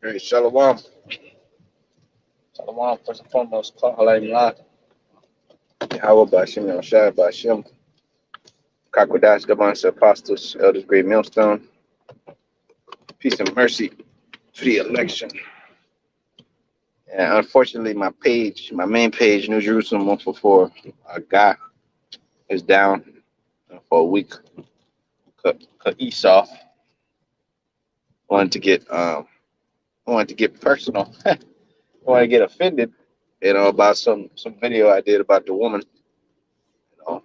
Hey, Shalom. Shalom, first and foremost. Alayhi la. Yahweh Bashim, Yahushua Bashim. Kakwadash, Gaban's apostles, elders, great millstone. Peace and mercy for the election. And unfortunately, my main page, New Jerusalem 144, guy is down for a week. Cut Esau wanted to get personal. Wanted to get offended, about some video I did about the woman, you know,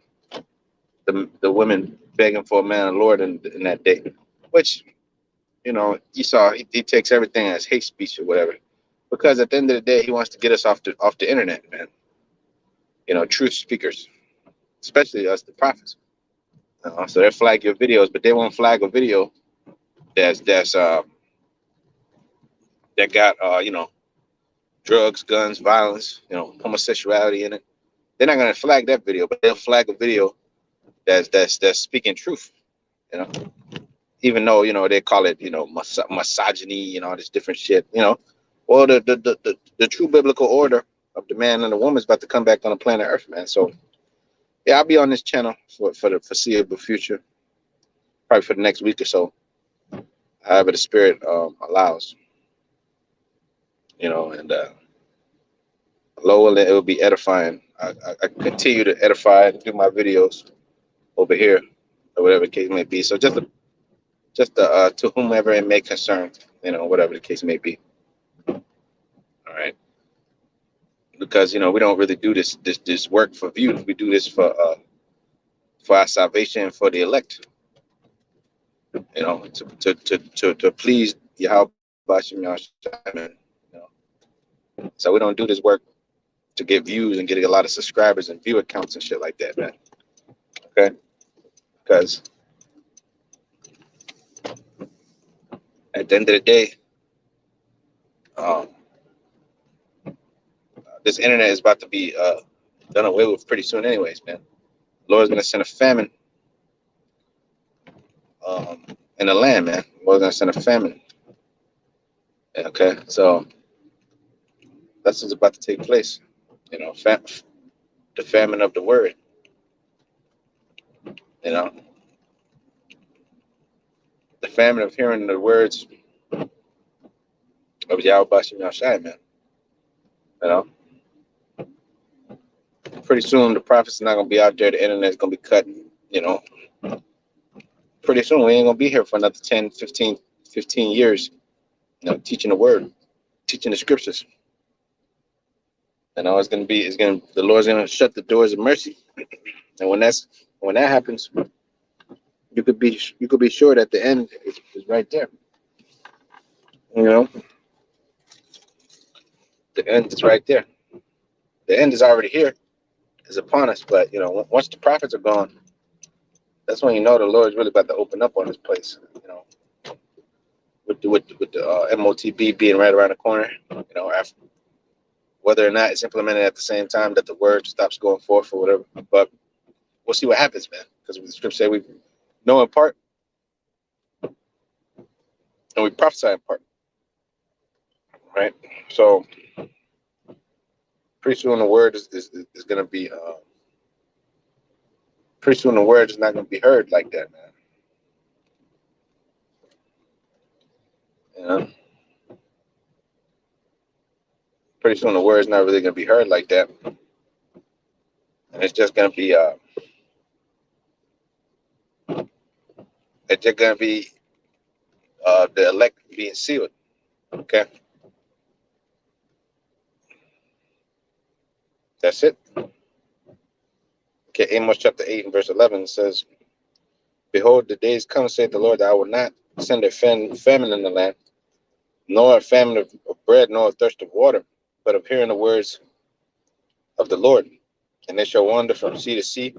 the women begging for a man of the Lord in that day, which Esau he takes everything as hate speech or whatever, because at the end of the day he wants to get us off the internet, man. Truth speakers, especially us, the prophets. So they flag your videos, but they won't flag a video that's that got drugs, guns, violence, homosexuality in it. They're not gonna flag that video, but they'll flag a video that's speaking truth. You know, even though they call it misogyny and all this different shit. Well, the true biblical order of the man and the woman is about to come back on the planet Earth, man. So yeah, I'll be on this channel for the foreseeable future, probably for the next week or so, however the spirit allows. And Lowell, it will be edifying. I continue to edify and do my videos over here, or whatever the case may be. So just to whomever it may concern, whatever the case may be. All right, because we don't really do this work for views. We do this for our salvation, for the elect. To please Yahweh Bashim Yahshua, so we don't do this work to get views and get a lot of subscribers and view accounts and shit like that, man. Okay, because at the end of the day, um, this internet is about to be done away with pretty soon, anyways, man. Lord's gonna send a famine in the land, man. Lord's gonna send a famine. Okay, so that's what's about to take place. The famine of the word. You know, the famine of hearing the words of Yahweh Bashim Yahshai, man. You know, pretty soon the prophets are not gonna be out there. The internet's gonna be cut. You know, pretty soon we ain't gonna be here for another 10, 15 years. Teaching the word, teaching the scriptures. The Lord's gonna shut the doors of mercy. And when that happens, you could be sure that the end is right there. You know, the end is right there. The end is already here, is upon us. But once the prophets are gone, that's when the Lord's really about to open up on this place. With the MOTB being right around the corner. After, whether or not it's implemented at the same time that the word stops going forth or whatever. But we'll see what happens, man. Because the scripture say we know in part and we prophesy in part. Right? So pretty soon the word is going to be, pretty soon the word is not going to be heard like that, man. Pretty soon the word is not really going to be heard like that. And it's just going to be, the elect being sealed. Okay? That's it. Okay, Amos chapter 8 and verse 11 says, "Behold, the days come, saith the Lord, that I will not send a famine in the land, nor a famine of bread, nor a thirst of water, but of hearing the words of the Lord. And they shall wander from sea to sea,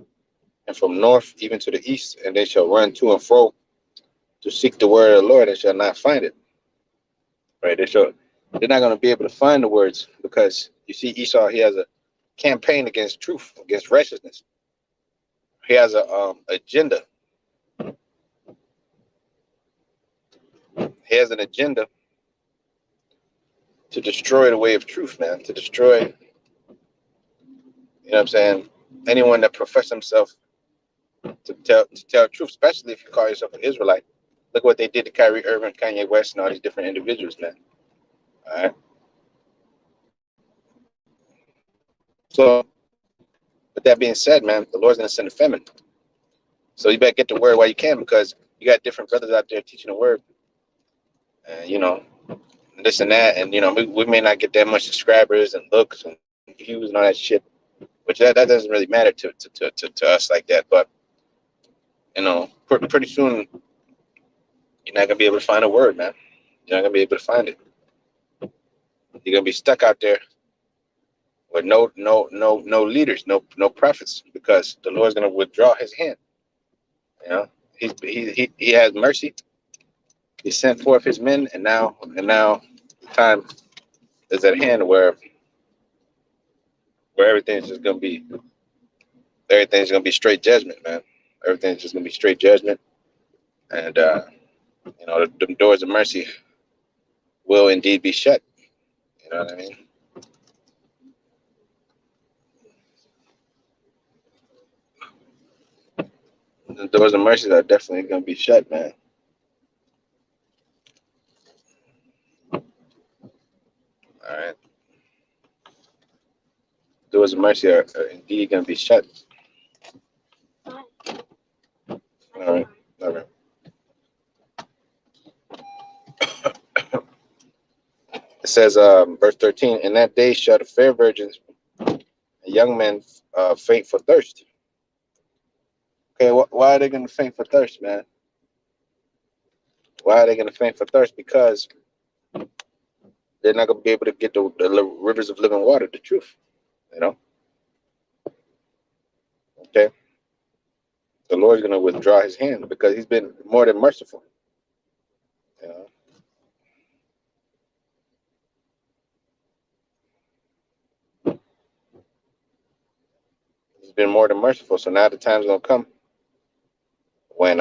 and from north even to the east, and they shall run to and fro to seek the word of the Lord, and shall not find it." Right? They're not going to be able to find the words, because you see, Esau, he has a campaign against truth, against righteousness. He has a agenda. He has an agenda to destroy the way of truth, man. To destroy, you know what I'm saying? Anyone that professes himself to tell truth, especially if you call yourself an Israelite. Look what they did to Kyrie Irving, Kanye West, and all these different individuals, man. All right. So, with that being said, man, the Lord's gonna send a famine. So you better get the word while you can, because you got different brothers out there teaching the word, and this and that, and we may not get that much subscribers and looks and views and all that shit, which that doesn't really matter to us like that. But pretty soon you're not gonna be able to find a word, man. You're not gonna be able to find it. You're gonna be stuck out there with no leaders, no prophets, because the Lord's gonna withdraw His hand. You know, he has mercy. He sent forth His men, and now the time is at hand where everything's gonna be straight judgment, man. Everything's just gonna be straight judgment, and the doors of mercy will indeed be shut. You know what I mean? The doors of mercy are definitely gonna be shut, man. All right, doors of mercy are indeed gonna be shut. All right, all right. It says, verse 13, in that day shall the fair virgins and young men faint for thirst. Okay, why are they going to faint for thirst, man? Why are they going to faint for thirst? Because they're not going to be able to get the rivers of living water, the truth, you know? Okay? The Lord's going to withdraw His hand because He's been more than merciful, you know? He's been more than merciful. So now the time's going to come when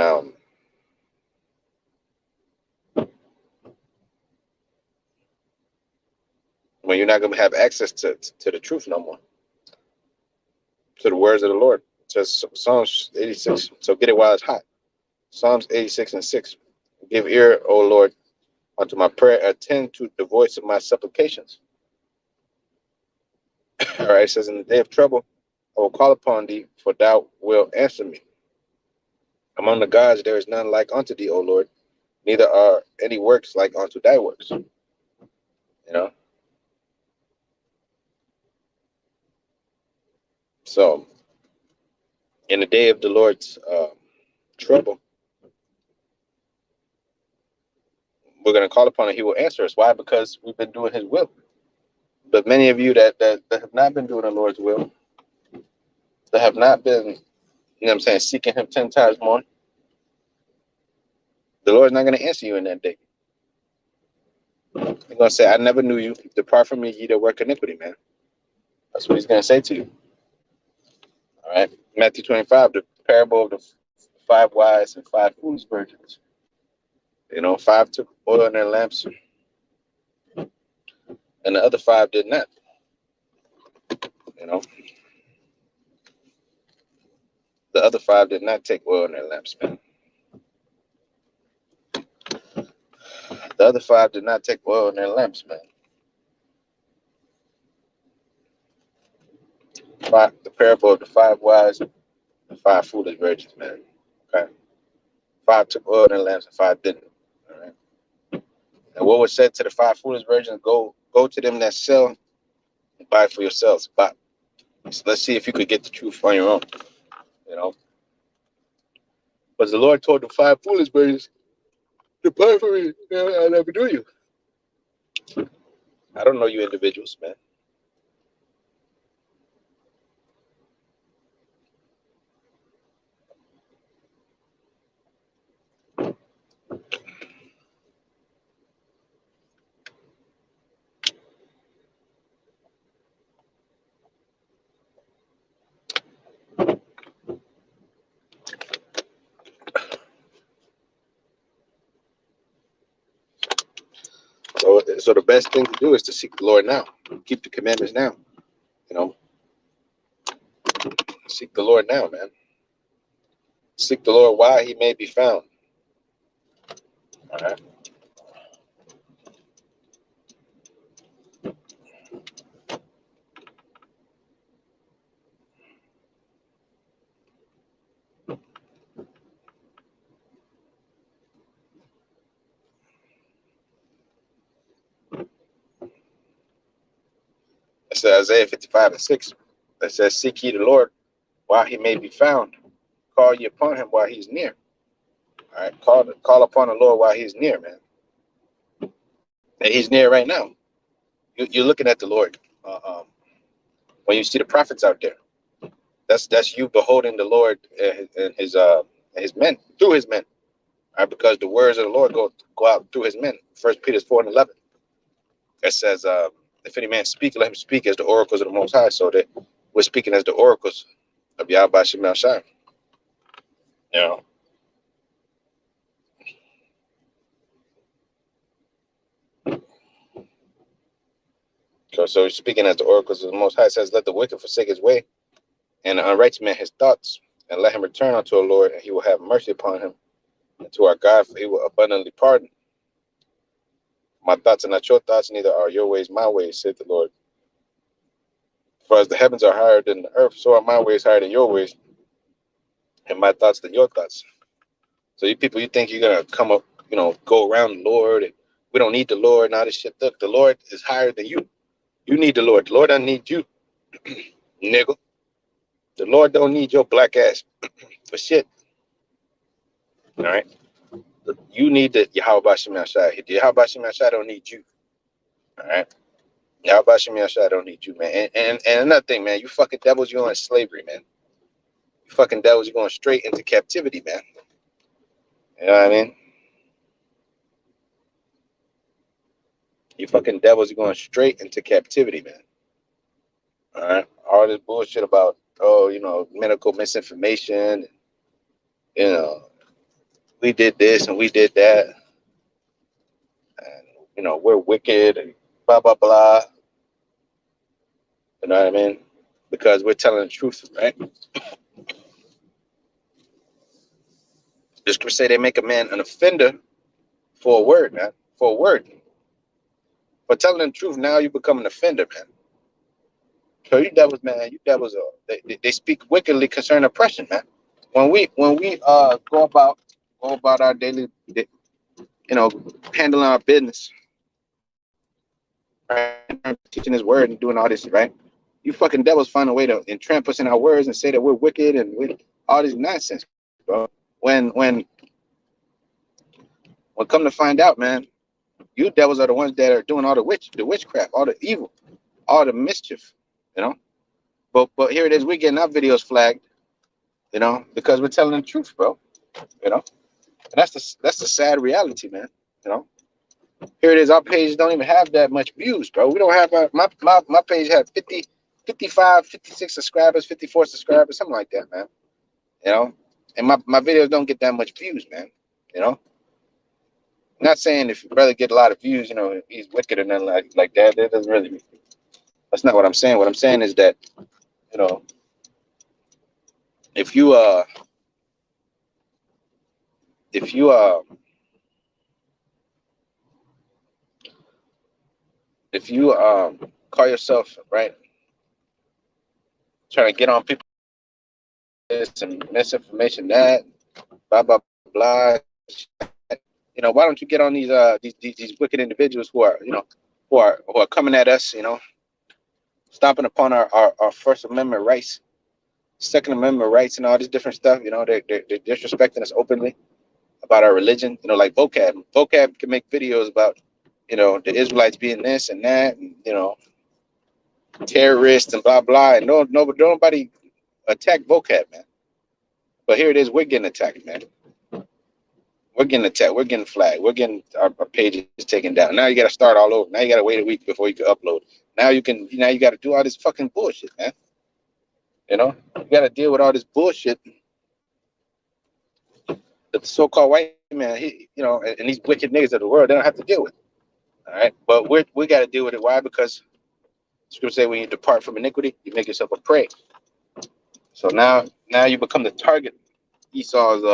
you're not going to have access to the truth no more, to the words of the Lord. It says Psalms 86. So get it while it's hot. Psalms 86 and 6. Give ear, O Lord, unto my prayer. Attend to the voice of my supplications. All right. It says, in the day of trouble, I will call upon thee, for thou wilt answer me. Among the gods, there is none like unto thee, O Lord. Neither are any works like unto thy works. You know? So, in the day of the Lord's trouble, we're going to call upon him. He will answer us. Why? Because we've been doing His will. But many of you that have not been doing the Lord's will, that have not been, seeking Him 10 times more, the Lord's not going to answer you in that day. He's going to say, I never knew you. Depart from me, ye that work iniquity, man. That's what He's going to say to you. All right. Matthew 25, the parable of the 5 wise and 5 foolish virgins. 5 took oil in their lamps, and the other 5 did not. The other 5 did not take oil in their lamps, man. The other 5 did not take oil in their lamps, man. The parable of the 5 wise and 5 foolish virgins, man. Okay. 5 took oil in their lamps and 5 didn't. All right. And what was said to the 5 foolish virgins? Go to them that sell and buy for yourselves. Buy. So let's see if you could get the truth on your own. But the Lord told the 5 foolish virgins, depart from me. I never knew you. I don't know you individuals, man. So So the best thing to do is to seek the Lord now. Keep the commandments now. You know, seek the Lord now, man. Seek the Lord while he may be found. All right. It says Isaiah 55:6. It says, seek ye the Lord while he may be found. Call ye upon him while he's near. All right. Call upon the Lord while he's near, man. And he's near right now. You're looking at the Lord. When you see the prophets out there, that's you beholding the Lord and his men, through his men. All right, because the words of the Lord go out through his men. 1 Peter 4:11. It says, if any man speak, let him speak as the oracles of the Most High. So that we're speaking as the oracles of Yahweh Shem Shai. You know. So he's speaking as the oracles of the Most High. It says, let the wicked forsake his way, and the unrighteous man his thoughts, and let him return unto the Lord, and he will have mercy upon him. And to our God, for he will abundantly pardon. My thoughts are not your thoughts, neither are your ways my ways, said the Lord. For as the heavens are higher than the earth, so are my ways higher than your ways, and my thoughts than your thoughts. So you people, you think you're gonna come up, go around the Lord, and we don't need the Lord and all this shit. Look, the Lord is higher than you. You need the Lord. The Lord doesn't need you, nigga. The Lord don't need your black ass for shit. All right. You need the Yahweh Shem Yashai. Yahweh Shem Yashai don't need you. All right. Yahweh Shem Yashai don't need you, man. And another thing, man, you fucking devils, you're in slavery, man. You fucking devils, you're going straight into captivity, man. You know what I mean? You fucking devils, you're going straight into captivity, man. All right. All this bullshit about, medical misinformation. We did this and we did that. And, we're wicked and blah, blah, blah. You know what I mean? Because we're telling the truth, right? The scripture say they make a man an offender for a word, man. For a word. For telling the truth, now you become an offender, man. So you devils, man, they speak wickedly concerning oppression, man. When we go about our daily, handling our business, right? Teaching his word and doing all this, right? You fucking devils find a way to entramp us in our words and say that we're wicked and all this nonsense, bro. When come to find out, man, you devils are the ones that are doing all the witchcraft, all the evil, all the mischief, But here it is, we're getting our videos flagged, because we're telling the truth, bro. And that's the sad reality, man. Here it is, our page don't even have that much views, bro. We don't have my page had 50, 55, 56 subscribers, 54 subscribers, something like that, man. And my videos don't get that much views, man. I'm not saying if your brother get a lot of views, he's wicked or nothing like that. That doesn't really. That's not what I'm saying. What I'm saying is that, if you call yourself, right, trying to get on people this and misinformation, that blah blah blah, why don't you get on these wicked individuals who are who are coming at us, stomping upon our First Amendment rights, Second Amendment rights, and all this different stuff. They're disrespecting us openly about our religion. Like vocab. Vocab can make videos about the Israelites being this and that, and terrorists and blah blah. And nobody attack vocab, man. But here it is, we're getting attacked, man. We're getting attacked. We're getting flagged. We're getting our pages taken down. Now you got to start all over. Now you got to wait a week before you can upload. Now you got to do all this fucking bullshit, man. You got to deal with all this bullshit that the so-called white man, and these wicked niggas of the world, they don't have to deal with. All right, but we got to deal with it. Why? Because Scripture say when you depart from iniquity, you make yourself a prey. So now you become the target. Esau's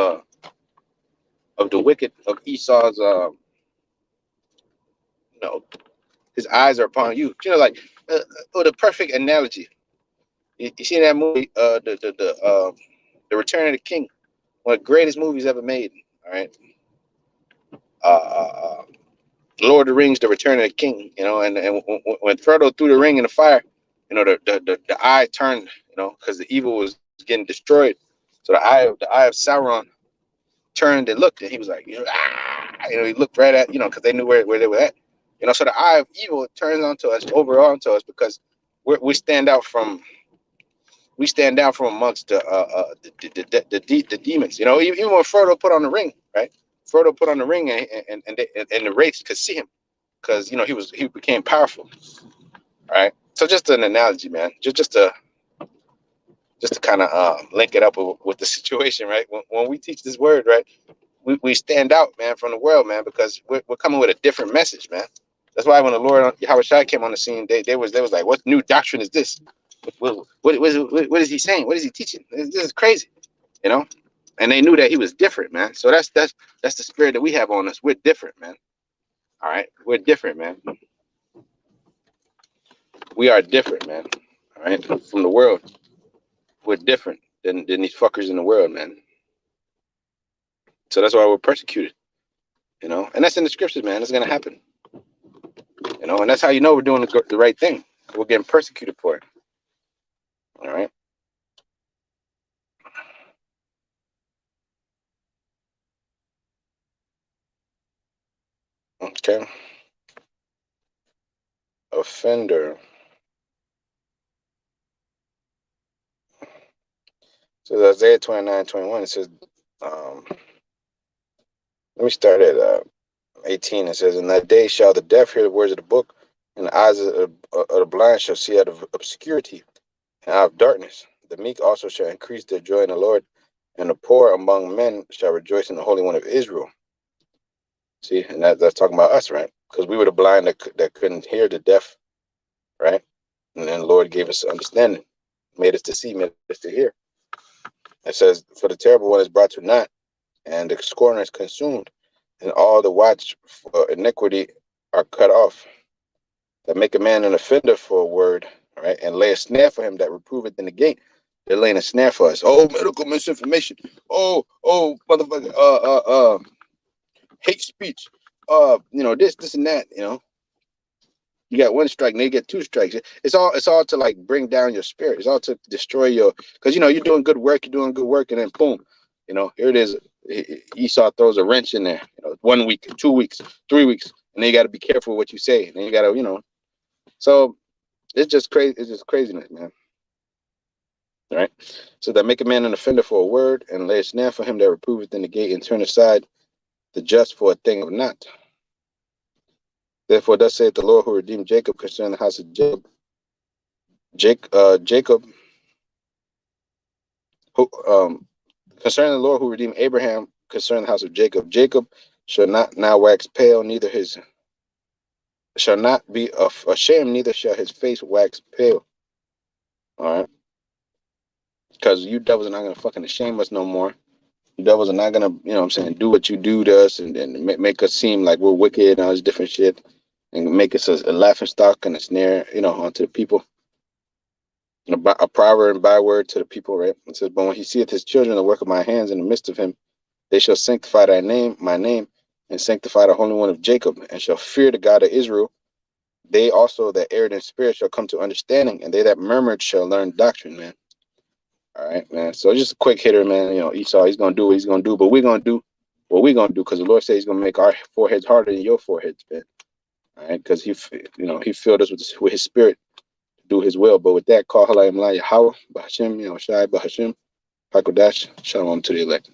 of the wicked of Esau's you know, his eyes are upon you. You know, like the perfect analogy. You see that movie, the Return of the King, one of the greatest movies ever made. All right, uh, uh, uh, Lord of the Rings, The Return of the King. You know, and when Frodo threw the ring in the fire, you know, the eye turned. You know, because the evil was getting destroyed. So the eye of Sauron turned and looked, and he was like, he looked right at, because they knew where they were at. So the eye of evil turns onto us, over onto us, because we stand out from amongst the demons. Even when Frodo put on the ring, right? Frodo put on the ring, and the wraiths could see him because he became powerful, right? So just an analogy, man. Just to kind of link it up with the situation, right? When we teach this word, right, we stand out, man, from the world, man, because we're coming with a different message, man. That's why when the Lord Yahweh Shai came on the scene, they was like, what new doctrine is this? What is he saying? What is he teaching? This is crazy, you know? And they knew that he was different, man. So that's the spirit that we have on us. We're different, man. All right? We're different, man. We are different, man. All right? From the world. We're different than these fuckers in the world, man. So that's why we're persecuted, and that's in the scriptures, man. It's gonna happen, and that's how we're doing the right thing. We're getting persecuted for it. All right. Okay. Offender. So Isaiah 29:21. It says, let me start at 18. It says, in that day shall the deaf hear the words of the book, and the eyes of the blind shall see out of obscurity and out of darkness. The meek also shall increase their joy in the Lord, and the poor among men shall rejoice in the Holy One of Israel. See, and that's talking about us, right? Because we were the blind that couldn't hear, the deaf, right? And then the Lord gave us understanding, made us to see, made us to hear. It says, for the terrible one is brought to naught, and the scorner is consumed, and all the watch for iniquity are cut off. That make a man an offender for a word, right? And lay a snare for him that reproveth in the gate. They're laying a snare for us. Oh, medical misinformation. Oh, motherfucker, hate speech. This and that, You got one strike, and they get two strikes. It's all to like bring down your spirit. It's all to destroy because you're doing good work, and then boom, here it is. Esau throws a wrench in there. 1 week, 2 weeks, 3 weeks, and then you got to be careful what you say. And then you got to, So it's just crazy. It's just craziness, man. All right. So that make a man an offender for a word, and lay a snare for him that reproveth in the gate, and turn aside the just for a thing of naught. Therefore, thus saith the Lord who redeemed Jacob concerning the house of Jacob. Jacob, who concerning the Lord who redeemed Abraham concerning the house of Jacob. Jacob shall not now wax pale, neither shall not be ashamed, neither shall his face wax pale. All right, because you devils are not gonna fucking shame us no more. You devils are not gonna, do what you do to us and make us seem like we're wicked and all this different shit, and make us a laughing stock and a snare, onto the people. A proverb and byword to the people, right? It says, but when he seeth his children, the work of my hands in the midst of him, they shall sanctify my name, and sanctify the Holy One of Jacob, and shall fear the God of Israel. They also that erred in spirit shall come to understanding, and they that murmured shall learn doctrine, man. All right, man. So just a quick hitter, man. Esau, he's gonna do what he's gonna do, but we're gonna do what we're gonna do, because the Lord says he's gonna make our foreheads harder than your foreheads, man. All right, because he filled us with his spirit. Do his will. But with that, call Halayim La Yahweh, Bahashim, Shai, Bahashim, Hakodash, Shalom to the elect.